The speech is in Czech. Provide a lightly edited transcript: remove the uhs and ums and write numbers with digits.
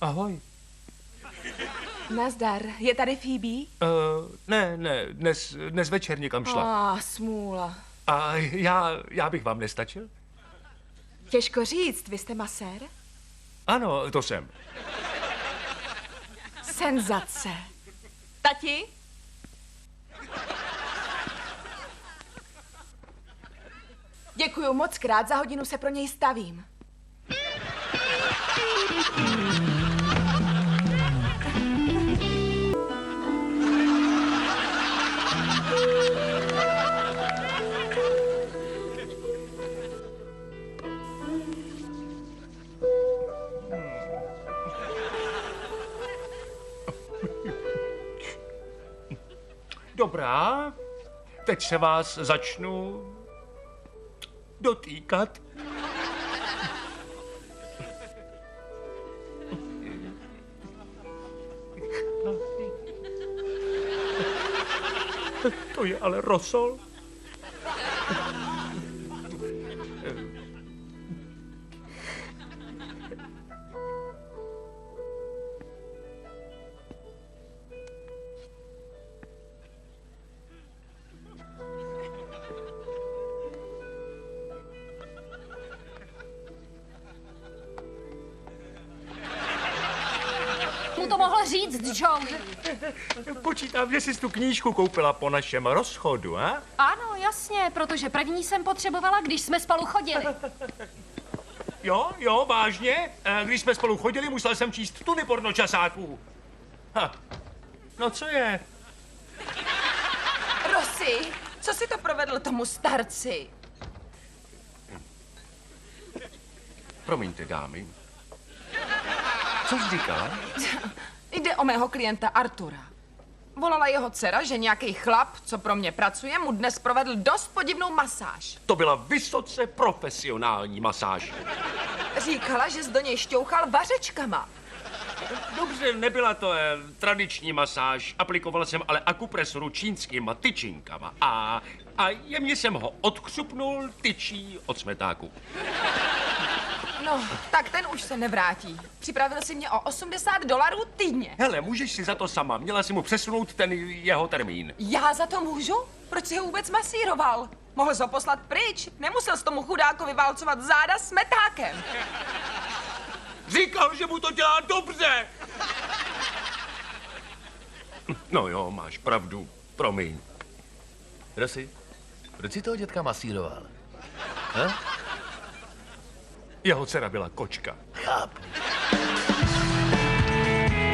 Ahoj. Nazdar, je tady Phoebe? Ne, dnes večer někam šla. Smůla. A já bych vám nestačil? Těžko říct, vy jste masér? Ano, to jsem. Senzace. Tati? Děkuju moc krát, za hodinu se pro něj stavím. Dobrá, teď se vás začnu dotýkat. To je ale rosol. Mu to mohl říct, Joe. Počítám, že jsi tu knížku koupila po našem rozchodu, a? Ano, jasně, protože první jsem potřebovala, když jsme spolu chodili. Jo, vážně? Když jsme spolu chodili, musel jsem číst tuny pornočasáků. No co je? Rossi, co si to provedl tomu starci? Promiňte, dámy. Co jsi říkala? Jde o mého klienta Artura. Volala jeho dcera, že nějaký chlap, co pro mě pracuje, mu dnes provedl dost podivnou masáž. To byla vysoce profesionální masáž. Říkala, že do něj šťouchal vařečkama. Dobře, nebyla to tradiční masáž. Aplikoval jsem ale akupresoru čínskýma tyčinkama a jemně jsem ho odkřupnul tyčí od smetáku. No, tak ten už se nevrátí. Připravil si mě o $80 týdně. Hele, můžeš si za to sama. Měla si mu přesunout ten jeho termín. Já za to můžu? Proč si ho vůbec masíroval? Mohl jsi ho poslat pryč. Nemusel s tomu chudákovi válcovat záda s metákem. Říkal, že mu to dělá dobře. No jo, máš pravdu. Promiň. Rossi, proč si toho dětka masíroval? Jeho dcera byla kočka. Chápu.